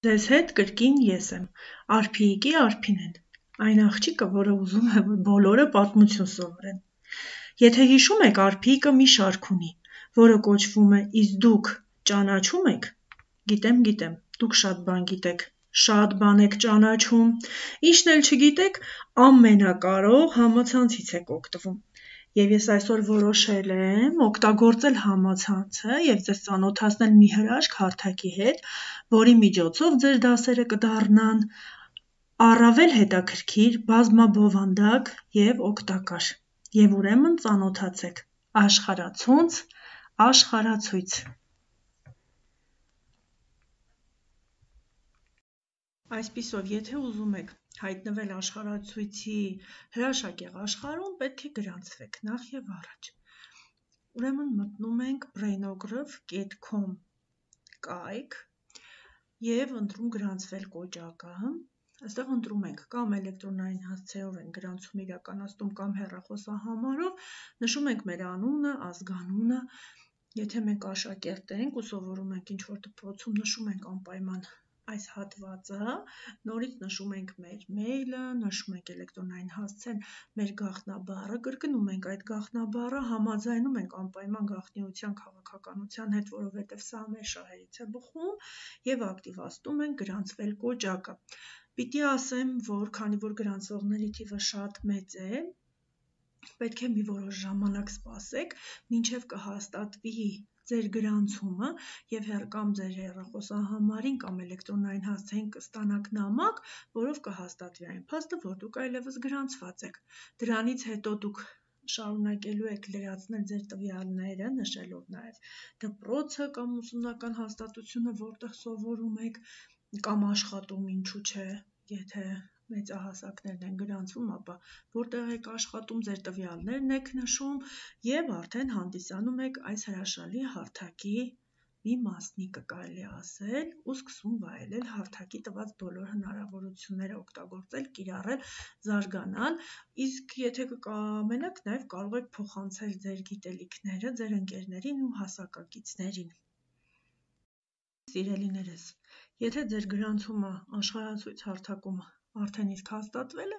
Ձեզ հետ կրկին ես եմ, Արփիիկի Արփինեն, այն աղջիկը, որը ուզում է, որ բոլորը պատմություն սովորեն։ Եթե հիշում եք, Արփիիկը մի շարք ունի, որը կոչվում է «Իսկ դուք ճանաչում եք»։ Գիտեմ, դուք շատ բան գիտեք, շատ բան եք ճանաչում, ինչն էլ չգիտեք, ամենակարող համացանցից եք օգտվում։ Եվ ես այսօր որոշել եմ օգտագործել համացանցը և ձեզ ծանոթացնել մի հրաշք հարթակի հետ, որի միջոցով ձեր դասերը կդառնան առավել հետաքրքիր, բազմաբովանդակ և օգտակար։ Եվ ուրեմն ծանոթացեք աշխարհացունց, աշխարհացույց։ Այսպիսով, եթե ուզում եք հայտնվել աշխարհացույցի հրաշագեղ աշխարհում, պետք է գրանցվեք նախ և առաջ։ Ուրեմն մտնում ենք brainograph.com կայք և ընտրում գրանցվել կոճակը։ Այստեղ ընտրում ենք կամ էլեկտրոնային հասցեով ենք գրանցում իրականացնում կամ հեռախոսահամարով, նշում ենք մեր անունը, ազգանունը, եթե մենք աշակերտ ենք ու սովորում ենք ինչ-որ դպրոցում, նշում ենք անպայման այս հատվածը, նորից նշում ենք մեր մեյլը, նշում ենք էլեկտրոնային հասցեն, մեր գաղտնաբառը, կրկնում ենք այդ գաղտնաբառը, համաձայնում ենք անպայման գաղտնիության քաղաքականության հետ, որովհետև սա մեր շահերից է բխում, և ակտիվացնում ենք գրանցվել կոճակը։ Պիտի ասեմ, որ քանի որ գրանցվողների թիվը շատ մեծ է, պետք է մի որոշ ժամանակ սպասեք, մինչև կհաստատվի ձեր գրանցումը և կամ ձեր հեռախոսահամարին կամ էլեկտրոնային հասցեին կստանաք նամակ, որով կհաստատվի այն փաստը, որ դուք այլևս գրանցված եք։ Դրանից հետո դուք շարունակելու եք լրացնել ձեր տվյալները, նշելով նաև դպրոցը կամ ուսումնական հաստատությունը, որտեղ սովորում եք, կամ աշխատում, ինչու չէ, եթե մեծահասակներն են գրանցվում, ապա որտեղ եք աշխատում, ձեր տվյալներն եք նշում և արդեն հանդիսանում եք այս հրաշալի հարթակի մի մասնիկը, կարելի է ասել, ու սկսում վայելել հարթակի տված բոլոր հնարավորությունները, օգտագործել, կիրառել, զարգանալ, իսկ եթե կկամենաք, նաև կարող եք փոխանցել ձեր գիտելիքները ձեր ընկերներին ու հասակակիցներին։ Սիրելիներս, եթե ձեր գրանցումը աշխարհացույց հարթակում արդեն իսկ հաստատվել է,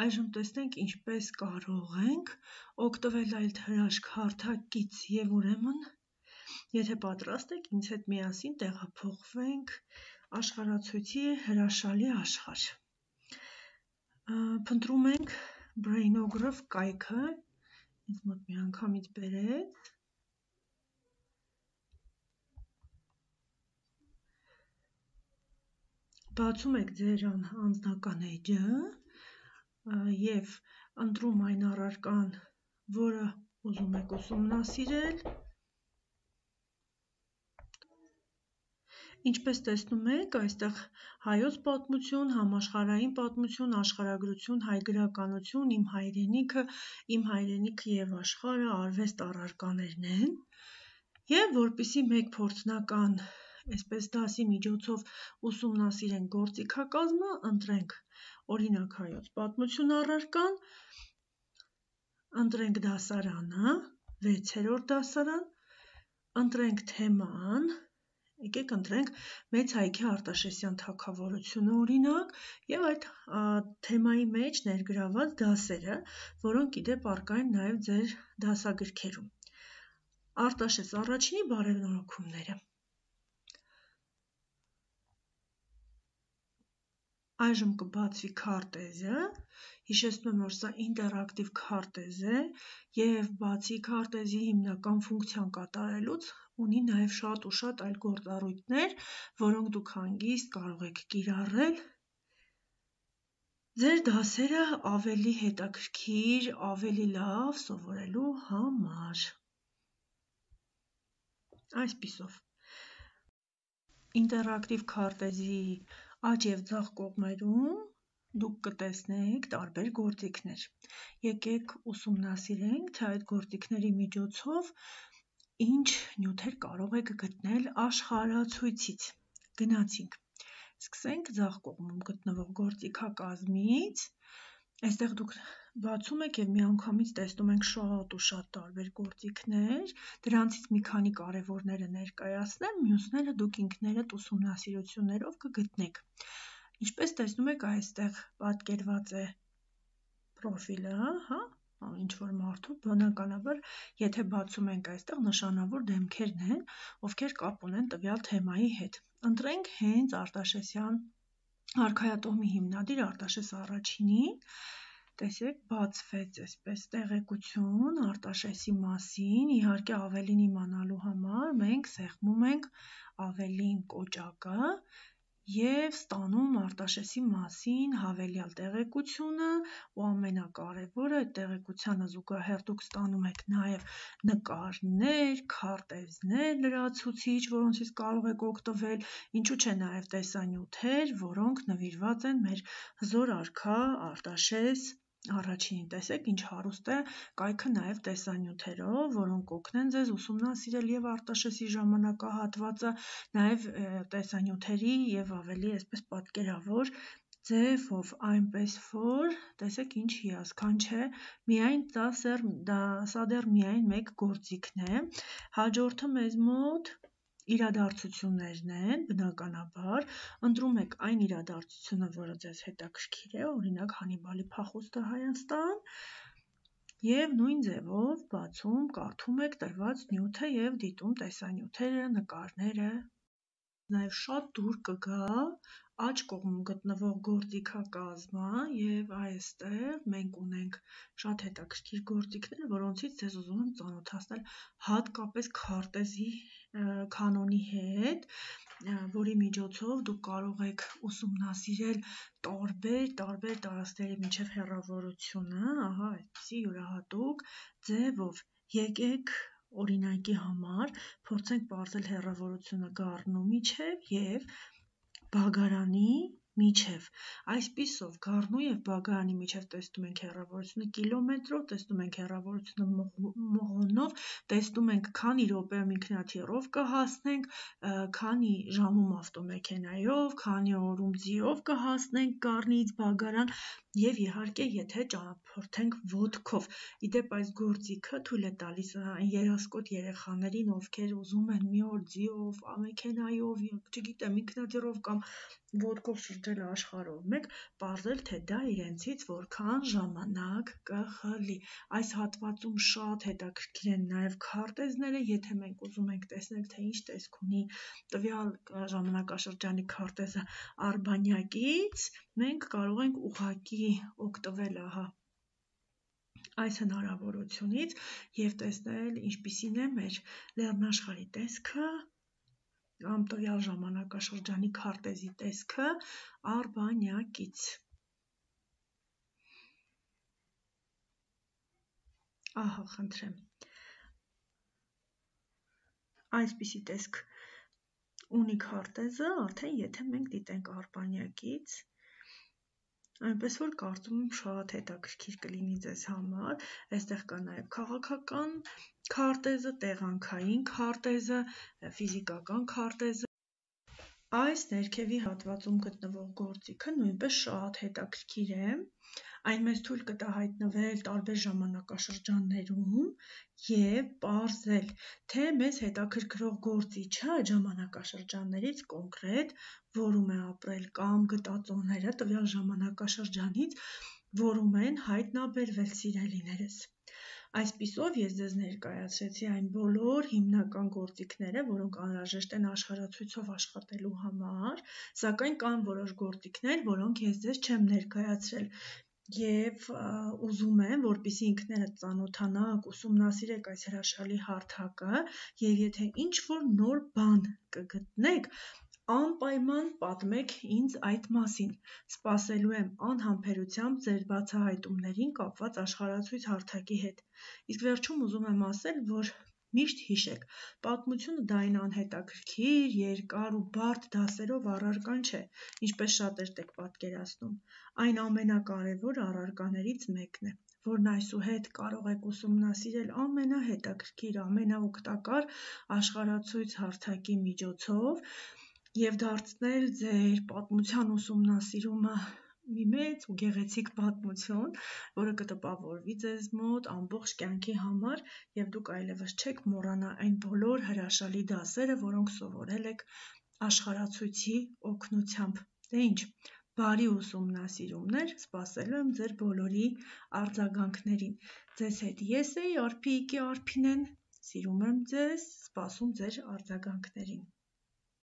այժմ տեսնենք ինչպես կարող ենք օգտվել այդ հրաշք հարթակից և ուրեմն, եթե պատրաստ եք, ինձ հետ միասին տեղափոխվենք աշխարհացույցի հրաշալի աշխարհ։ Փնտրում ենք brainograph կայքը, ինձ մոտ միանգամից բերեց, բացում եք ձեր անձնական էջը և ընտրում այն առարկան, որը ուզում եք ուսումնասիրել։ Ինչպես տեսնում եք, այստեղ հայոց պատմություն, համաշխարհային պատմություն, աշխարհագրություն, հայ գրականություն, իմ հայրենիքը և աշխարհը, արվեստ առարկաներն են, և որպեսզի մեկ փորձնական այսպես դասի միջոցով ուսումնասիրենք գործիքակազմը, ընտրենք օրինակ հայոց պատմություն առարկան, ընտրենք դասարանը, 6-րդ դասարան, ընտրենք թեման, եկեք ընտրենք Մեծ հայքի Արտաշեսյան թագավորությունը օրինակ և այդ թեմայի մեջ ներգրաված դասերը, որոնք ի դեպ առկա են նաև ձեր դասագրքերում։ Արտաշես առաջինի բարևնորոգումները։ Այժմ կբացվի քարտեզը, հիշեցնում եմ, որ սա ինտերակտիվ քարտեզ է և բացի քարտեզի հիմնական ֆունկցիան կատարելուց ունի նաև շատ ու շատ այլ գործառույթներ, որոնք դուք հանգիստ կարող եք կիրառել ձեր դասերը ավելի հետաքրքիր, ավելի լավ սովորելու համար։ Այսպիսով, ինտերակտիվ քարտեզի աջ և ձախ կողմերում դուք կտեսնեք տարբեր գործիքներ։ Եկեք ուսումնասիրենք, թե այդ գործիքների միջոցով ինչ նյութեր կարող եք գտնել աշխարհացույցից։ Գնացինք։ Սկսենք ձախ կողմում գտնվող գործիքակազմից Այստեղ դուք բացում եք եւ միանգամից տեսնում եք շատ ու շատ տարբեր գործիքներ, դրանցից մի քանի կարևորները ներկայացնեմ, մյուսները դուք ինքներդ ուսումնասիրություններով կգտնեք։ Ինչպես տեսնում եք, այստեղ պատկերված է պրոֆիլը, հա, ինչ-որ մարդու, բնականաբար, եթե բացում ենք այստեղ, նշանավոր դեմքերն են, ովքեր կապ ունեն տվյալ թեմայի հետ։ Ընտրենք հենց Արտաշեսյան արքայատոմի հիմնադիր Արտաշես առաջինին, տեսեք, բացվեց այսպես տեղեկություն Արտաշեսի մասին, իհարկե ավելին իմանալու համար մենք սեղմում ենք ավելին կոճակը և ստանում Արտաշեսի մասին հավելյալ տեղեկությունը ու ամենակարևորը այդ տեղեկությանը զուգահեռ դուք ստանում եք նաև նկարներ, քարտեզներ լրացուցիչ, որոնցից կարող եք օգտվել, ինչու՞ չէ նաև տեսանյութեր, որոնք նվիրված են մեր հզոր արքա Արտաշես առաջինին, տեսեք ինչ հարուստ է կայքը նաև տեսանյութերով, որոնք կօգնեն ձեզ ուսումնասիրել և Արտաշեսի ժամանակահատվածը, նաև տեսանյութերի և ավելի այսպես պատկերավոր ձևով, այնպես որ տեսեք ինչ հիասքանչ է, միայն սա դեռ միայն մեկ գործիքն է, հաջորդը մեզ մոտ իրադարձություններն են, բնականաբար, ընտրում եք այն իրադարձությունը, որը ձեզ հետաքրքիր է, օրինակ Հանիբալի փախուստը Հայաստան, և նույն ձևով բացում, կարդում եք տրված նյութը և դիտում տեսանյութերը, նկարները, նաև շատ դուր կգա աջ կողմում գտնվող գործիքակազմը և այստեղ մենք ունենք շատ հետաքրքիր գործիքներ, որոնցից ձեզ ուզում եմ ծանոթացնել հատկապես քարտեզի կանոնի հետ, որի միջոցով դուք կարող եք ուսումնասիրել տարբեր տարածքների միջև հեռավորությունը, ահա այդպիսի յուրահատուկ ձևով, եկեք օրինակի համար փորձենք պարզել հեռավորությունը գառնու միջև և Բագարանի միջև, այսպիսով գառնու և Բագարանի միջև տեսնում ենք հեռավորությունը կիլոմետրով, տեսնում ենք հեռավորությունը մղոնով, տեսնում ենք քանի րոպեում ինքնաթիռով կհասնենք, քանի ժամում ավտոմեքենայով, քանի օրում ձիով կհասնենք գառնից Բագարան և իհարկե եթե ճանապարհորդենք ոտքով, իդեպ այս գործիքը թույլ է տալիս երասկոտ երեխաներին, ովքեր ուզում են մի օր ձիով, մեքենայով, չգիտեմ ինքնաթիռով կամ ոտքով շրջել աշխարհով մեկ, պարզել թե դա իրենցից որքան ժամանակ կխլի, այս հատվածում շատ հետաքրքիր են նաև քարտեզները, եթե մենք ուզում ենք տեսնել թե ինչ տեսք ունի տվյալ ժամանակաշրջանի քարտեզը արբանյակից, մենք կարող ենք ուղղակի օգտվել այս հնարավորությունից և տեսնել ինչպիսին է մեր լեռնաշխարհի տեսքը կամ տվյալ ժամանակաշրջանի քարտեզի տեսքը արբանյակից, ահա խնդրեմ, այսպիսի տեսք ունի քարտեզը արդեն եթե մենք դիտենք արբանյակից, այնպես որ կարծում եմ շատ հետաքրքիր կլինի ձեզ համար, այստեղ կա նաև քաղաքական քարտեզը, տեղանքային քարտեզը, ֆիզիկական քարտեզը, այս ներքևի հատվածում գտնվող գործիքը նույնպես շատ հետաքրքիր է, այն մեզ թույլ կտա հայտնվել տարբեր ժամանակաշրջաններում և պարզել, թե մեզ հետաքրքրող գործիչը այդ ժամանակաշրջաններից կոնկրետ որում է ապրել կամ գտածոները տվյալ ժամանակաշրջանից որում են հայտնաբերվել սիրելիներս։ Այսպիսով ես ձեզ ներկայացրեցի այն բոլոր հիմնական գործիքները, որոնք անհրաժեշտ են աշխարհացույցով աշխատելու համար, սակայն կան որոշ գործիքներ, որոնք ես ձեզ չեմ ներկայացրել և ուզում եմ, որպեսզի ինքներդ ծանոթանաք, ուսումնասիրեք այս հրաշալի հարթակը և եթե ինչ-որ նոր բան կգտնեք, անպայման պատմեք ինձ այդ մասին, սպասելու եմ անհամբերությամբ ձեր բացահայտումներին կապված աշխարհացույց հարթակի հետ, իսկ վերջում ուզում եմ ասել, որ միշտ հիշեք, պատմությունը դա այն անհետաքրքիր, երկար ու բարդ դասերով առարկան չէ, ինչպես շատերդ եք պատկերացնում, այն ամենակարևոր առարկաներից մեկն է, որն այսուհետ կարող եք ուսումնասիրել ամենահետաքրքիր, ամենաօգտակար աշխարհացույց հարթակի միջոցով և դարձնել ձեր պատմության ուսումնասիրումը մի մեծ ու գեղեցիկ պատմություն, որը կտպավորվի ձեզ մոտ ամբողջ կյանքի համար եւ դուք այլևս չեք մոռանա այն բոլոր հրաշալի դասերը, որոնք սովորել եք աշխարհացույցի օգնությամբ։ Դե ինչ, բարի ուսումնասիրումներ, սպասելու եմ ձեր բոլորի արձագանքներին։ Ձեզ հետ ես էի, Արփիկի Արփինեն, սիրում եմ ձեզ, սպասում ձեր արձագանքներին։